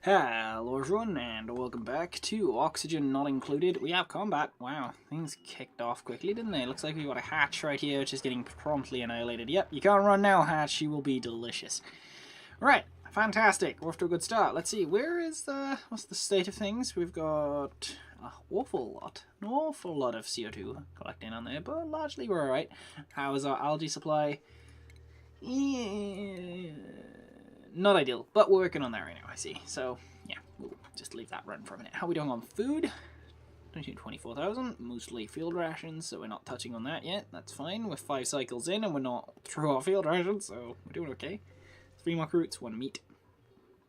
Hello everyone and welcome back to Oxygen Not Included. We have combat. Wow, things kicked off quickly, didn't they? Looks like we got a hatch right here which is getting promptly annihilated. Yep, you can't run now, hatch. You will be delicious. Right, fantastic. We're off to a good start. Let's see, what's the state of things? We've got an awful lot of CO2 collecting on there, but largely we're alright. How is our algae supply? Not ideal, but we're working on that right now, I see. So, yeah, we'll just leave that run for a minute. How are we doing on food? 24,000, mostly field rations, so we're not touching on that yet. That's fine. We're 5 cycles in and we're not through our field rations, so we're doing okay. 3 more recruits, 1 meat.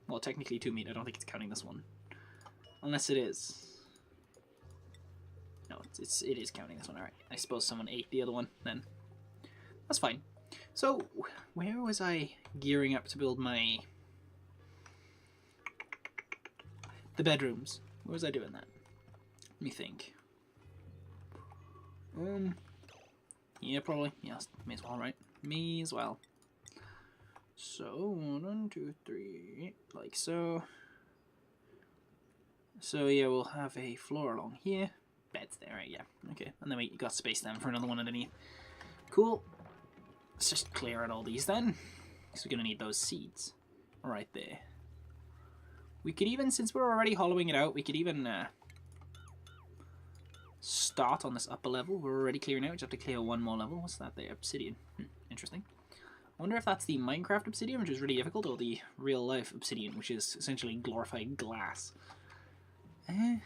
Well, technically 2 meat. I don't think it's counting this one. Unless it is. No, it is counting this one. Alright, I suppose someone ate the other one then. That's fine. So, where was I gearing up to build the bedrooms? Where was I doing that? Let me think. Yeah, probably. Yes, may as well, right? Me as well. So, 1, 2, 3, like so. So, yeah, we'll have a floor along here. Beds there, right? Yeah, okay. And then we got space then for another one underneath. Cool. Let's just clear out all these then, because we're going to need those seeds right there. We could even, since we're already hollowing it out, we could even start on this upper level. We're already clearing out, we just have to clear 1 more level. What's that there? Obsidian. Interesting. I wonder if that's the Minecraft obsidian, which is really difficult, or the real life obsidian, which is essentially glorified glass. I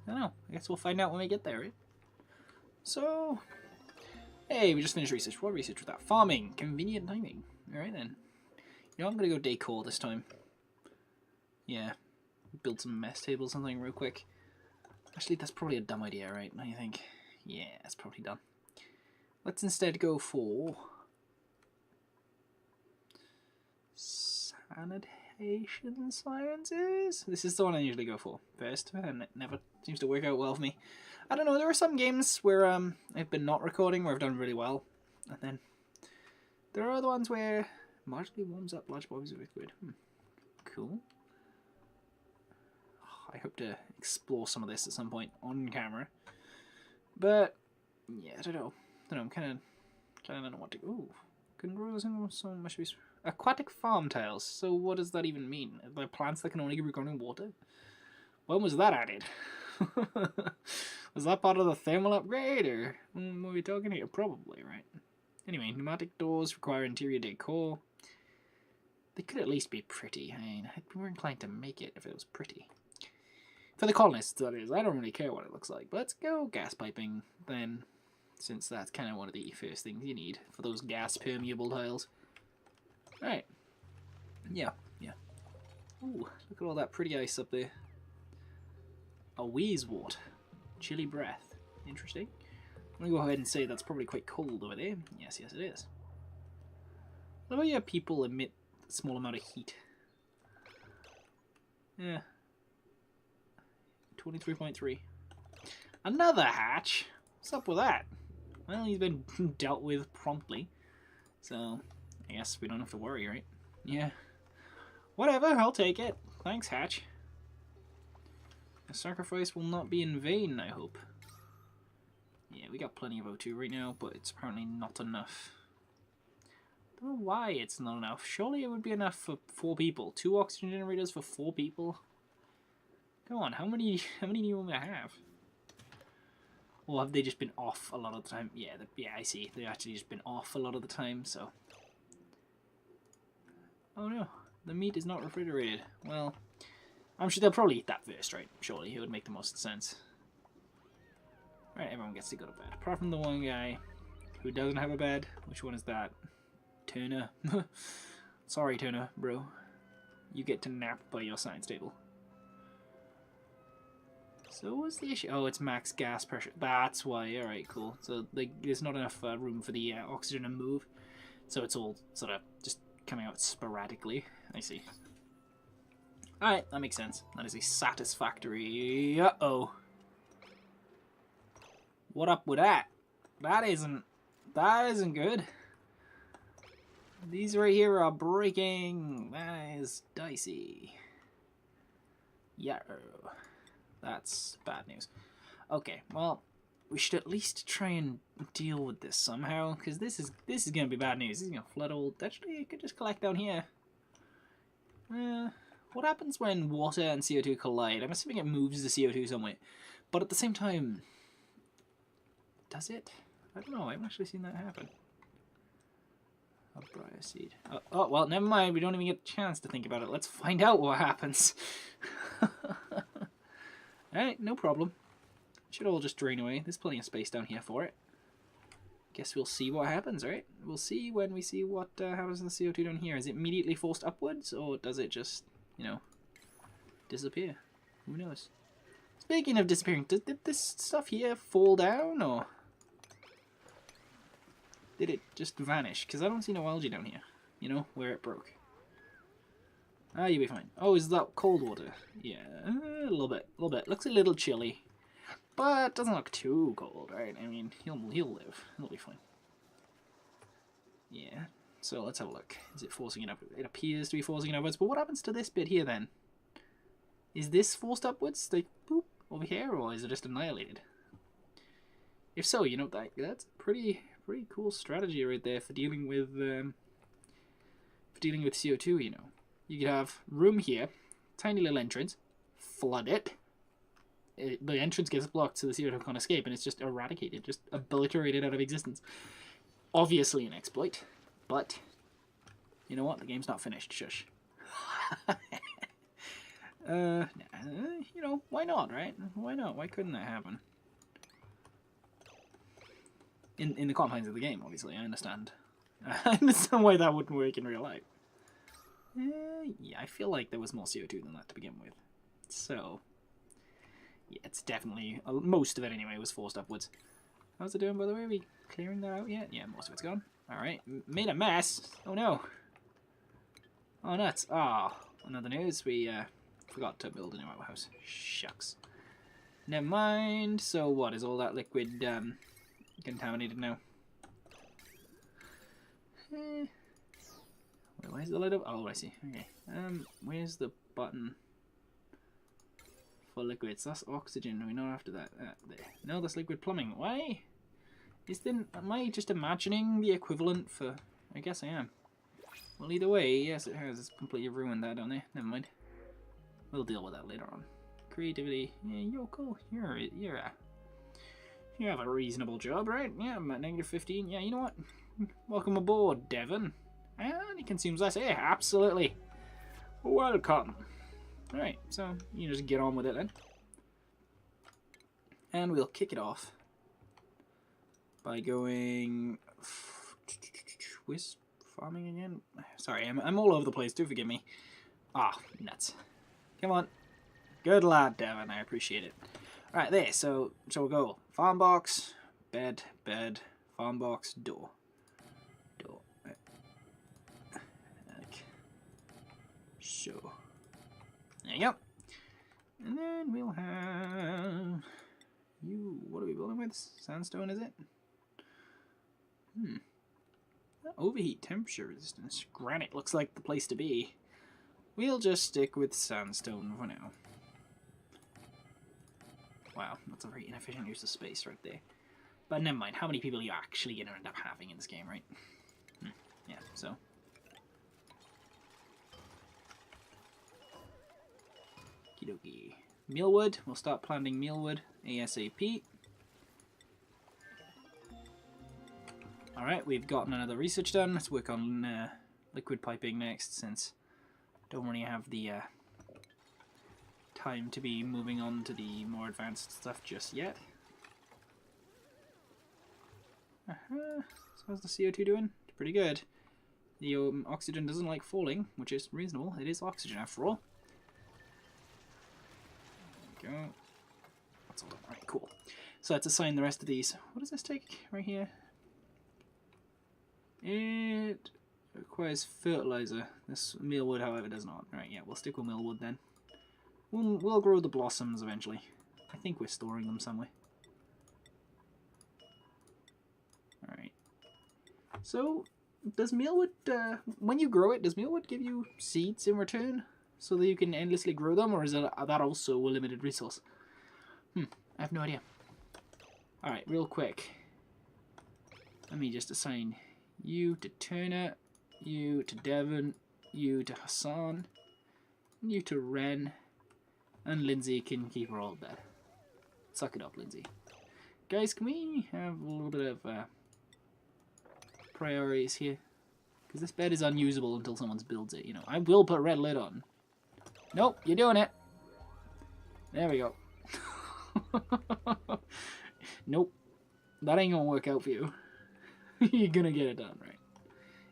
don't know. I guess we'll find out when we get there, right? So... Hey, we just finished research. What research was that? Farming. Convenient timing. Alright then. You know, I'm going to go decor this time. Yeah. Build some mess tables or something real quick. Actually, that's probably a dumb idea, right? Don't you think? Yeah, it's probably done. Let's instead go for... Sanitation Sciences? This is the one I usually go for first, and it never seems to work out well for me. I don't know, there are some games where I've been not recording where I've done really well, and then there are other ones where marginally warms up large bodies of liquid. Cool. I hope to explore some of this at some point on camera, but yeah, I don't know. I'm kind of don't know what to. Ooh, can grow so much. Aquatic farm tiles. So what does that even mean? Are there plants that can only be grown in water? When was that added? Was that part of the thermal upgrade, or what are we talking here? Probably, right? Anyway, pneumatic doors require interior decor. They could at least be pretty. I mean, I'd be more inclined to make it if it was pretty. For the colonists, that is. I don't really care what it looks like. But let's go gas piping then, since that's kind of one of the first things you need for those gas permeable tiles. Alright. Yeah. Ooh, look at all that pretty ice up there. A wheezewort. Chilly breath. Interesting. I'm going to go ahead and say that's probably quite cold over there. Yes, it is. What about your people emit a small amount of heat? Yeah. 23.3. Another hatch? What's up with that? Well, he's been dealt with promptly. So, I guess we don't have to worry, right? Yeah. Whatever, I'll take it. Thanks, hatch. The sacrifice will not be in vain, I hope. Yeah, we got plenty of O2 right now, but it's apparently not enough. I don't know why it's not enough. Surely it would be enough for 4 people. 2 oxygen generators for 4 people? Come on, how many do you want me to have? Or have they just been off a lot of the time? Yeah, I see. They've actually just been off a lot of the time, so... Oh no, the meat is not refrigerated. Well... I'm sure they'll probably eat that first, right? Surely, it would make the most sense. Right, everyone gets to go to bed. Apart from the one guy who doesn't have a bed. Which one is that? Turner. Sorry, Turner, bro. You get to nap by your science table. So what's the issue? Oh, it's max gas pressure. That's why. Alright, cool. So there's not enough room for the oxygen to move. So it's all sort of just coming out sporadically. I see. Alright, that makes sense. That is a satisfactory... Uh-oh. What up with that? That isn't good. These right here are breaking. That is dicey. Yeah, that's bad news. Okay, well, we should at least try and deal with this somehow, because this is gonna be bad news. This is gonna flood all. Actually, you could just collect down here. What happens when water and CO2 collide? I'm assuming it moves the CO2 somewhere, but at the same time, does it? I don't know. I haven't actually seen that happen. A briar seed. Oh, well, never mind. We don't even get a chance to think about it. Let's find out what happens. Alright, no problem. Should all just drain away. There's plenty of space down here for it. Guess we'll see what happens, right? We'll see when we see what happens to the CO2 down here. Is it immediately forced upwards, or does it just, you know, disappear? Who knows? Speaking of disappearing, did this stuff here fall down, or did it just vanish? Because I don't see no algae down here, you know, where it broke. Ah, you'll be fine. Oh, is that cold water? Yeah, a little bit, Looks a little chilly. But doesn't look too cold, right? I mean, he'll live. He'll be fine. Yeah. So let's have a look. Is it forcing it up? It appears to be forcing it upwards. But what happens to this bit here then? Is this forced upwards? Like, boop, over here, or is it just annihilated? If so, you know, that's pretty cool strategy right there for dealing with CO2. You know, you could have room here, tiny little entrance, flood it. The entrance gets blocked so the CO2 can't escape, and it's just eradicated, just obliterated out of existence. Obviously an exploit, but you know what? The game's not finished. Shush. You know, why not, right? Why not? Why couldn't that happen? In the confines of the game, obviously, I understand. I understand why that wouldn't work in real life. Yeah, I feel like there was more CO2 than that to begin with. So, yeah, it's definitely, most of it anyway, was forced upwards. How's it doing, by the way? Are we clearing that out yet? Yeah, most of it's gone. Alright, made a mess. Oh no. Oh, nuts. Ah, another news. We forgot to build a new outhouse. Shucks. Never mind. So what, is all that liquid contaminated now? Where's the light up? Oh, I see. Okay. Where's the button for liquids? That's oxygen. We know after that. There. No, that's liquid plumbing. Why? Am I just imagining the equivalent for? I guess I am. Well, either way, yes, it has. It's completely ruined that, don't they? Never mind. We'll deal with that later on. Creativity. Yeah, you're cool. You have a reasonable job, right? Yeah, I'm at -15. Yeah, you know what? Welcome aboard, Devon. And he consumes less air. Absolutely. Welcome. Alright, so you just get on with it then. And we'll kick it off by going... Where's farming again? Sorry, I'm all over the place. Do forgive me. Ah, nuts. Come on. Good lad, Devon. I appreciate it. Alright, there. So we'll go farm box, bed, farm box, door. Like so. There you go. And then we'll have you. What are we building with? Sandstone, is it? Overheat, temperature resistance. Granite looks like the place to be. We'll just stick with sandstone for now. Wow, that's a very inefficient use of space right there. But never mind, how many people are you actually going to end up having in this game, right? Yeah, so. Okie dokie. Mealwood, we'll start planting mealwood ASAP. Alright, we've gotten another research done. Let's work on liquid piping next, since don't really have the time to be moving on to the more advanced stuff just yet. So how's the CO2 doing? It's pretty good. The oxygen doesn't like falling, which is reasonable. It is oxygen after all. There we go. That's all done. Alright, cool. So let's assign the rest of these. What does this take right here? It requires fertilizer. This mealwood, however, does not. Right, yeah, we'll stick with mealwood then. We'll grow the blossoms eventually. I think we're storing them somewhere. Alright. So, does mealwood, when you grow it, does mealwood give you seeds in return? so that you can endlessly grow them, or is that also a limited resource? I have no idea. Alright, real quick. Let me just assign you to Turner, you to Devon, you to Hassan, you to Ren, and Lindsay can keep her all bed. Suck it up, Lindsay. Guys, can we have a little bit of priorities here? Because this bed is unusable until someone builds it, you know. I will put a red lid on. Nope, you're doing it. There we go. Nope. That ain't gonna work out for you. You're gonna get it done, right?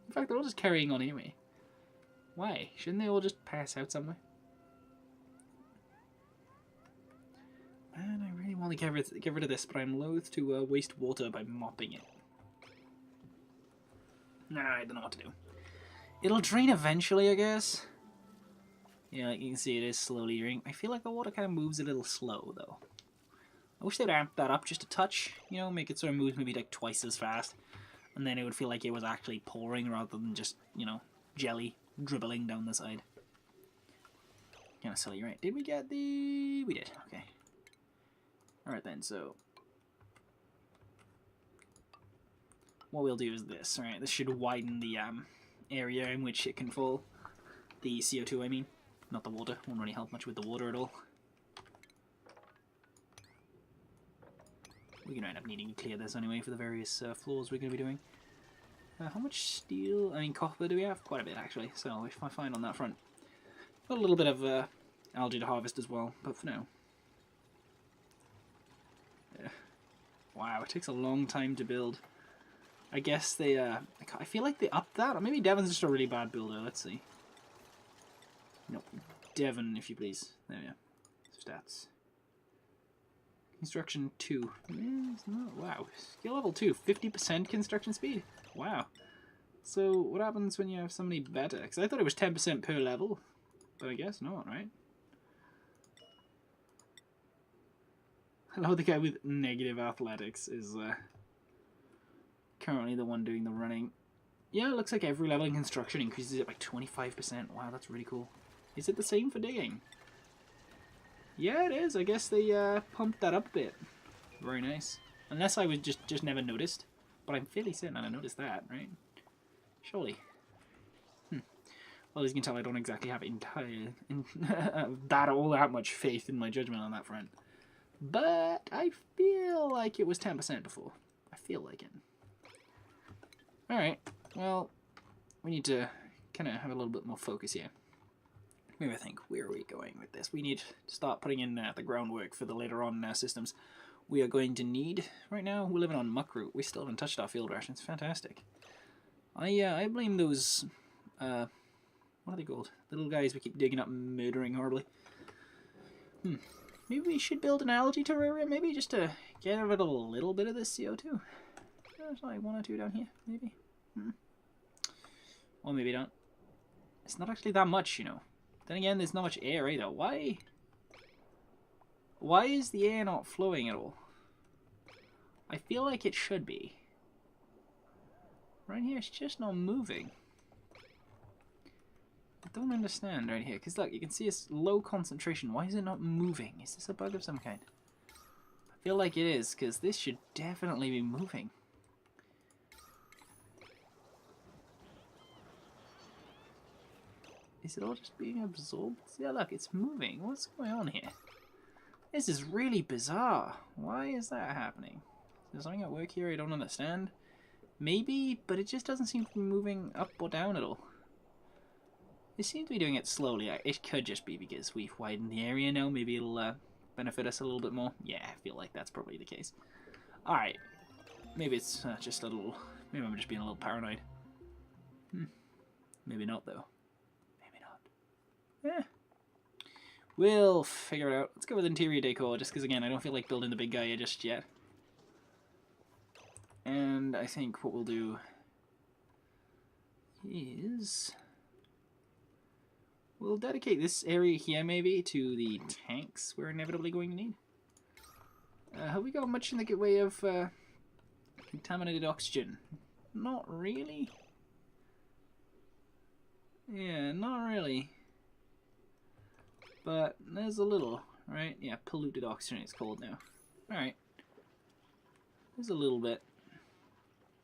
In fact, they're all just carrying on anyway. Why? Shouldn't they all just pass out somewhere? Man, I really want to get rid of this, but I'm loath to waste water by mopping it. Nah, I don't know what to do. It'll drain eventually, I guess. Yeah, like you can see, it is slowly draining. I feel like the water kind of moves a little slow, though. I wish they'd amp that up just a touch, you know, make it sort of move maybe like twice as fast. And then it would feel like it was actually pouring rather than just, you know, jelly dribbling down the side. Kind of silly, right? Did we get the... We did, okay. Alright then, so... What we'll do is this, right? This should widen the area in which it can fall. The CO2, I mean. Not the water. Won't really help much with the water at all. We're going to end up needing to clear this anyway for the various floors we're going to be doing. How much steel, I mean copper do we have? Quite a bit actually, so we're fine on that front. Got a little bit of algae to harvest as well, but for now. Wow, it takes a long time to build. I guess they, I feel like they upped that, or maybe Devon's just a really bad builder, let's see. Nope, Devon if you please. There we go. Stats. Construction 2. Wow. Skill level 2. 50% construction speed. Wow. So what happens when you have somebody better? Because I thought it was 10% per level. But I guess not, right? I love the guy with negative athletics is currently the one doing the running. Yeah, it looks like every level in construction increases it by 25%. Wow, that's really cool. Is it the same for digging? Yeah, it is. I guess they pumped that up a bit. Very nice. Unless I was just never noticed. But I'm fairly certain I noticed that, right? Surely. Well, as you can tell, I don't exactly have that much faith in my judgment on that front. But I feel like it was 10% before. I feel like it. Alright. Well, we need to kind of have a little bit more focus here. Maybe I think, where are we going with this? We need to start putting in the groundwork for the later on systems. We are going to need, right now, we're living on muck root. We still haven't touched our field rations. Fantastic. I blame those, what are they called? The little guys we keep digging up and murdering horribly. Maybe we should build an algae terrarium, maybe, just to get rid of a little bit of this CO2. There's like 1 or 2 down here, maybe. Or maybe not. It's not actually that much, you know. Then again, there's not much air either. Why is the air not flowing at all? I feel like it should be. Right here, it's just not moving. I don't understand right here. Because look, you can see it's low concentration. Why is it not moving? Is this a bug of some kind? I feel like it is, because this should definitely be moving. Is it all just being absorbed? Yeah, look, it's moving. What's going on here? This is really bizarre. Why is that happening? Is there something at work here I don't understand? Maybe, but it just doesn't seem to be moving up or down at all. It seems to be doing it slowly. It could just be because we've widened the area now. Maybe it'll benefit us a little bit more. Yeah, I feel like that's probably the case. Alright. Maybe it's just a little... Maybe I'm just being a little paranoid. Maybe not, though. Eh. We'll figure it out. Let's go with interior decor, just because, again, I don't feel like building the big guy just yet. And I think what we'll do is... we'll dedicate this area here, maybe, to the tanks we're inevitably going to need. Have we got much in the way of contaminated oxygen? Not really. Yeah, not really. But there's a little, right? Yeah, polluted oxygen it's called now. Alright. There's a little bit.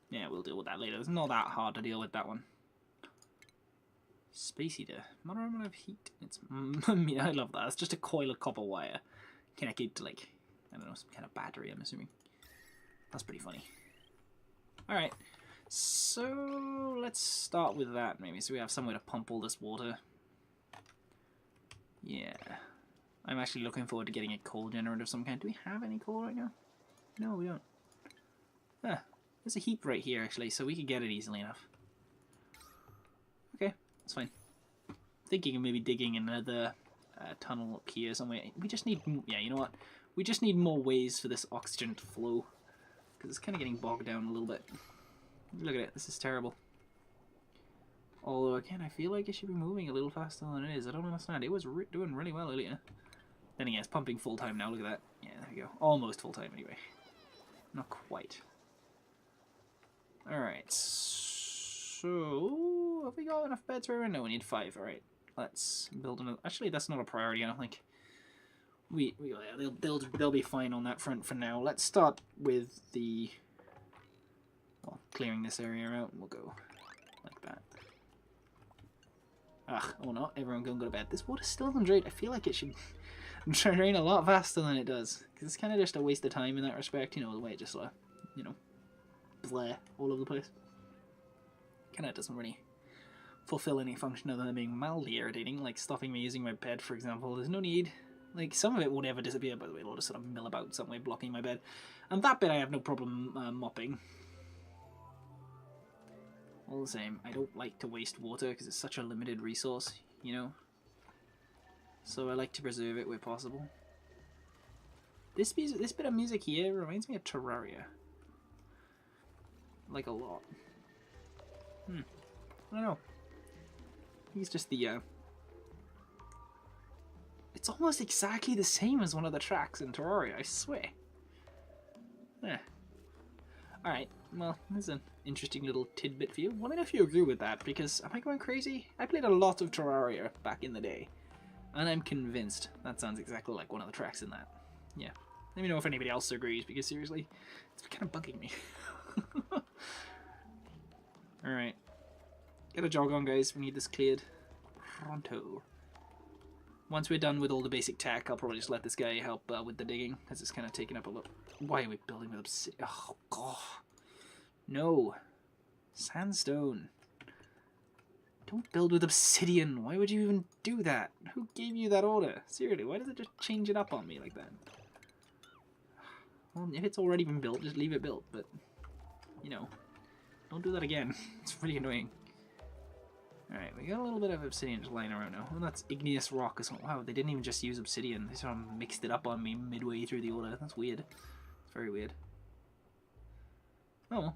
Yeah, we'll deal with that later. It's not that hard to deal with that one. Space heater. Moderate amount of heat. It's I love that. It's just a coil of copper wire connected to, like, I don't know, some kind of battery, I'm assuming. That's pretty funny. Alright. So let's start with that maybe, so we have somewhere to pump all this water. Yeah. I'm actually looking forward to getting a coal generator of some kind. Do we have any coal right now? No, we don't. Ah, there's a heap right here actually, so we could get it easily enough. Okay, that's fine. Thinking of maybe digging another tunnel up here somewhere. We just need, yeah, you know what? We just need more ways for this oxygen to flow, because it's kind of getting bogged down a little bit. Look at it, this is terrible. Although, again, I feel like it should be moving a little faster than it is. I don't understand. It was doing really well earlier. Then again, it's pumping full time now. Look at that. Yeah, there we go. Almost full time anyway. Not quite. Alright. So, have we got enough beds for everyone? No, we need 5. Alright. Let's build another. Actually, that's not a priority, I don't think. They'll be fine on that front for now. Let's start with the... well, clearing this area out. We'll go like that. Oh no, everyone go and go to bed. This water's still on drain. I feel like it should drain a lot faster than it does. Because it's kind of just a waste of time in that respect, you know, the way it just sort of, you know, blare all over the place. Kind of doesn't really fulfill any function other than being mildly irritating, like stopping me using my bed, for example. There's no need. Like, some of it won't ever disappear, by the way. It'll just sort of mill about some way, blocking my bed. And that bit I have no problem mopping. All the same, I don't like to waste water because it's such a limited resource, you know? So I like to preserve it where possible. This bit of music here reminds me of Terraria. Like, a lot. I don't know. I think it's just the, it's almost exactly the same as one of the tracks in Terraria, I swear. Yeah. Alright, well, there's an interesting little tidbit for you. Let me know if you agree with that, because am I going crazy? I played a lot of Terraria back in the day, and I'm convinced that sounds exactly like one of the tracks in that. Yeah. Let me know if anybody else agrees, because seriously, it's kind of bugging me. Alright. Get a jog on, guys. We need this cleared pronto. Once we're done with all the basic tech, I'll probably just let this guy help with the digging, because it's kind of taking up a lot. Why are we building with obsidian? Oh, God. No. Sandstone. Don't build with obsidian. Why would you even do that? Who gave you that order? Seriously, why does it just change it up on me like that? Well, if it's already been built, just leave it built, but, you know, don't do that again. It's really annoying. Alright, we got a little bit of obsidian just lying around now. Well, that's igneous rock or something. Wow, they didn't even just use obsidian. They sort of mixed it up on me midway through the order. That's weird. It's very weird. Oh.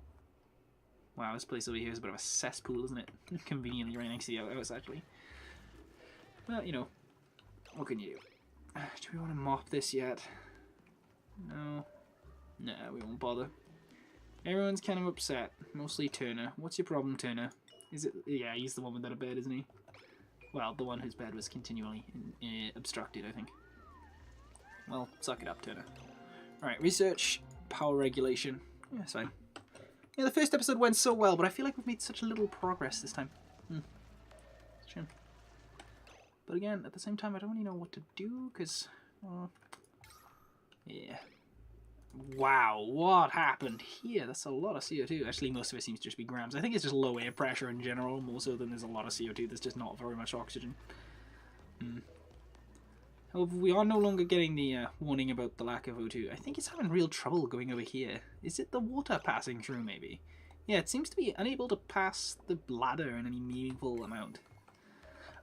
Wow, this place over here is a bit of a cesspool, isn't it? Conveniently right next to the outhouse, actually. Well, you know, what can you do? Do we want to mop this yet? No. Nah, we won't bother. Everyone's kind of upset. Mostly Turner. What's your problem, Turner? Is it? Yeah, he's the one without a bed, isn't he? Well, the one whose bed was continually obstructed, I think. Well, suck it up, Turner. Alright, research, power regulation. Yeah, it's fine. Yeah, the first episode went so well, but I feel like we've made such little progress this time. Shame. But again, at the same time, I don't really know what to do, because... yeah. Wow, what happened here? That's a lot of CO2. Actually, most of it seems to just be grams. I think it's just low air pressure in general, more so than there's a lot of CO2. There's just not very much oxygen. However, we are no longer getting the warning about the lack of O2. I think it's having real trouble going over here. Is it the water passing through, maybe? Yeah, it seems to be unable to pass the ladder in any meaningful amount.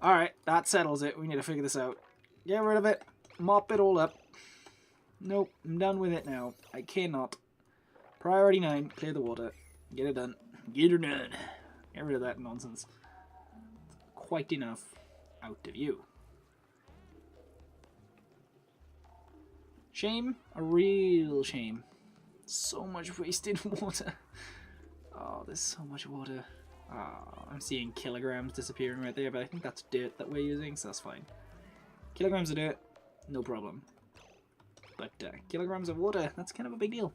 Alright, that settles it. We need to figure this out. Get rid of it. Mop it all up. Nope, I'm done with it now. I cannot. Priority 9, clear the water. Get it done. Get it done. Get rid of that nonsense. Quite enough out of you. Shame? A real shame. So much wasted water. Oh, there's so much water. Oh, I'm seeing kilograms disappearing right there, but I think that's dirt that we're using, so that's fine. Kilograms of dirt, no problem. But kilograms of water, that's kind of a big deal.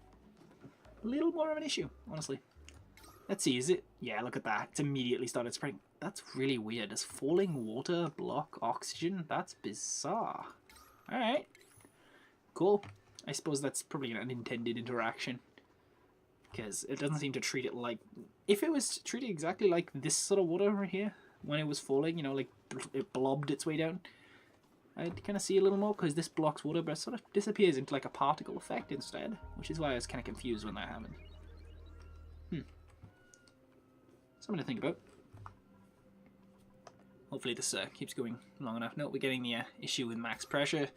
A little more of an issue, honestly. Let's see, is it? Yeah, look at that. It's immediately started spraying. That's really weird. Does falling water block oxygen? That's bizarre. Alright. Cool. I suppose that's probably an unintended interaction. Because it doesn't seem to treat it like... If it was treated exactly like this sort of water right here, when it was falling, you know, like it blobbed its way down, I'd kind of see a little more, because this blocks water, but it sort of disappears into like a particle effect instead, which is why I was kind of confused when that happened. Something to think about. Hopefully this keeps going long enough. No, we're getting the issue with max pressure.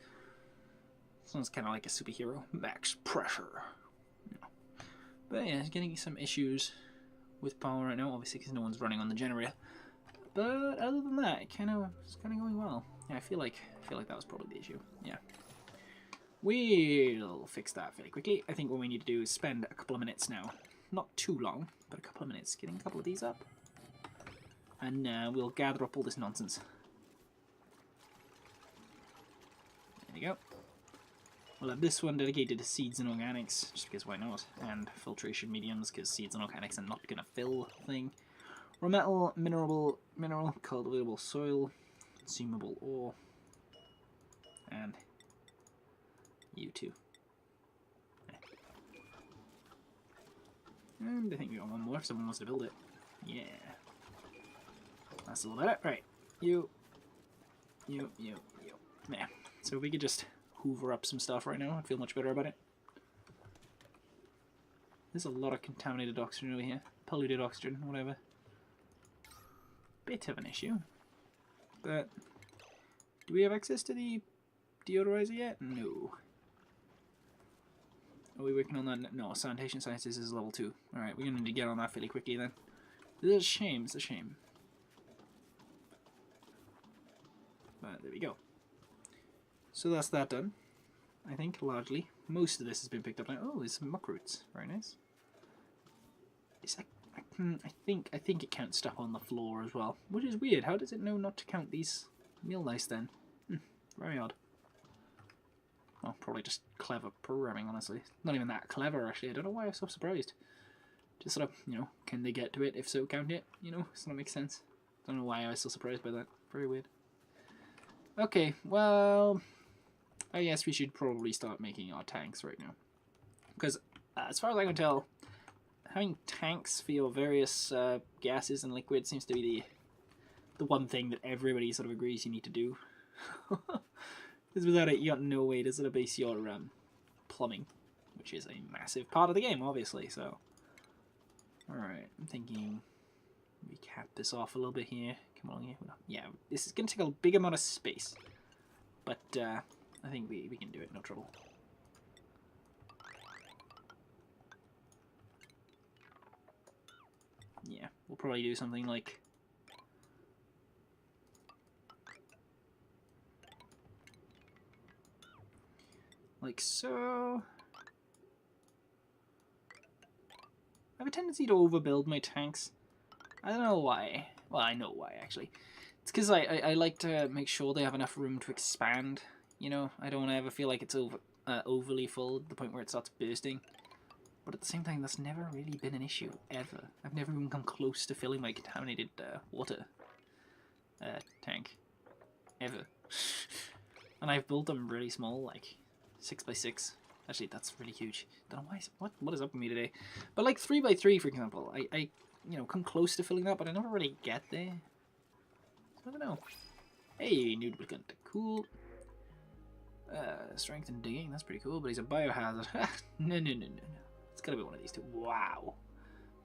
This one's kind of like a superhero. Max pressure. Yeah. But yeah, it's getting some issues with power right now, obviously because no one's running on the generator. But other than that, it's kind of going well. Yeah, I feel like that was probably the issue. Yeah. We'll fix that fairly quickly. I think what we need to do is spend a couple of minutes now. Not too long, but a couple of minutes getting a couple of these up. And we'll gather up all this nonsense. There we go. We'll have this one dedicated to seeds and organics, just because why not? And filtration mediums, because seeds and organics are not going to fill the thing. Raw metal, mineral, cultivable soil, consumable ore, and you too. And I think we got one more if someone wants to build it. Yeah. That's a little better. Right. You. Yeah. So if we could just hoover up some stuff right now, I'd feel much better about it. There's a lot of contaminated oxygen over here. Polluted oxygen, whatever. Bit of an issue. But do we have access to the deodorizer yet? No. Are we working on that? No, sanitation sciences is level 2. Alright, we're going to need to get on that fairly quickly then. It's a shame, it's a shame. But there we go. So that's that done. I think, largely. Most of this has been picked up now. Oh, there's some muck roots. Very nice. I think it counts stuff on the floor as well. Which is weird. How does it know not to count these meal dice then? Very odd. Well, probably just clever programming, honestly. Not even that clever, actually. I don't know why I was so surprised. Just sort of, you know, can they get to it? If so, count it. You know, so that makes sense. Don't know why I was so surprised by that. Very weird. Okay, well, I guess we should probably start making our tanks right now. Because, as far as I can tell, having tanks for your various gases and liquids seems to be the one thing that everybody sort of agrees you need to do. Because without it, you got no way to sort of base your plumbing, which is a massive part of the game, obviously. So, alright, I'm thinking we cap this off a little bit here. Come along here. Yeah, this is going to take a big amount of space, but I think we can do it, no trouble. Yeah, we'll probably do something like so. I have a tendency to overbuild my tanks. I don't know why. Well, I know why, actually. It's because I like to make sure they have enough room to expand. You know, I don't want to ever feel like it's overly full to the point where it starts bursting. But at the same time, that's never really been an issue, ever. I've never even come close to filling my contaminated water tank. Ever. And I've built them really small, like 6x6. Actually, that's really huge. Don't know why. What is up with me today? But like 3x3, for example, I you know, come close to filling that, but I never really get there. So I don't know. Hey, new duplicant. Cool. Strength and digging, that's pretty cool, but he's a biohazard. No. It's gotta be one of these two. Wow.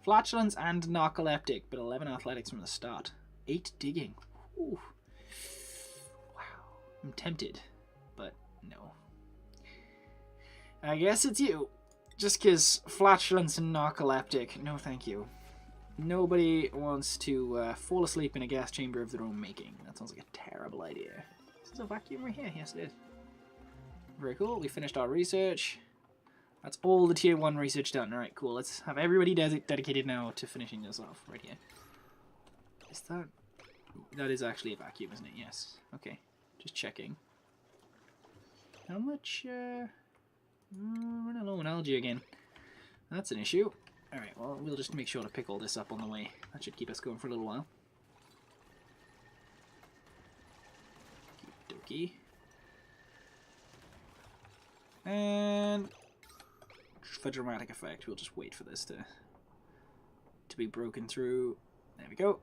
Flatulence and narcoleptic, but 11 athletics from the start. 8 digging. Ooh. Wow. I'm tempted, but no. I guess it's you. Just because flatulence and narcoleptic. No, thank you. Nobody wants to fall asleep in a gas chamber of their own making. That sounds like a terrible idea. Is there a vacuum right here? Yes, it is. Very cool. We finished our research. That's all the tier 1 research done. Alright, cool. Let's have everybody dedicated now to finishing this off right here. Is that... That is actually a vacuum, isn't it? Yes. Okay. Just checking. How much, running low on algae again. That's an issue. Alright, well, we'll just make sure to pick all this up on the way. That should keep us going for a little while. Okie dokie. And for dramatic effect, we'll just wait for this to be broken through. There we go.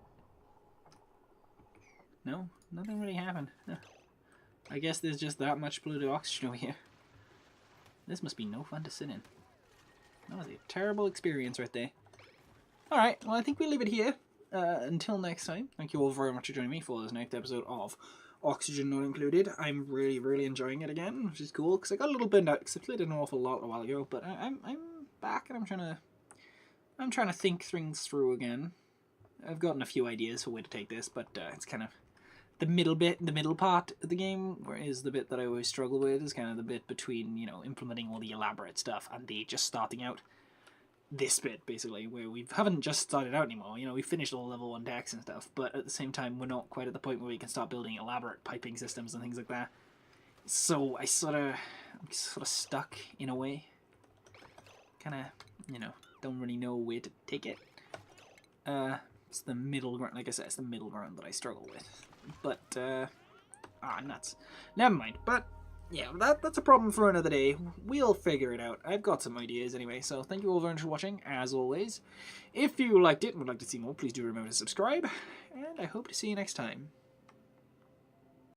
No, nothing really happened. No. I guess there's just that much polluted oxygen over here. This must be no fun to sit in. That was a terrible experience right there. Alright, well I think we'll leave it here. Until next time, thank you all very much for joining me for this next episode of Oxygen Not Included. I'm really, really enjoying it again, which is cool, because I got a little burned out, because I played it an awful lot a while ago, but I'm back and I'm trying to think things through again. I've gotten a few ideas for where to take this, but it's kind of the middle part of the game, where is the bit that I always struggle with, is kind of the bit between, you know, implementing all the elaborate stuff and the just starting out. This bit, basically, where we haven't just started out anymore. You know, we finished all level 1 decks and stuff, but at the same time, we're not quite at the point where we can start building elaborate piping systems and things like that. So I'm sort of stuck in a way. Kind of, you know, don't really know where to take it. It's the middle ground, like I said, it's the middle ground that I struggle with. But, nuts. Never mind. But, yeah, that's a problem for another day. We'll figure it out. I've got some ideas anyway, so thank you all very much for watching, as always. If you liked it and would like to see more, please do remember to subscribe, and I hope to see you next time.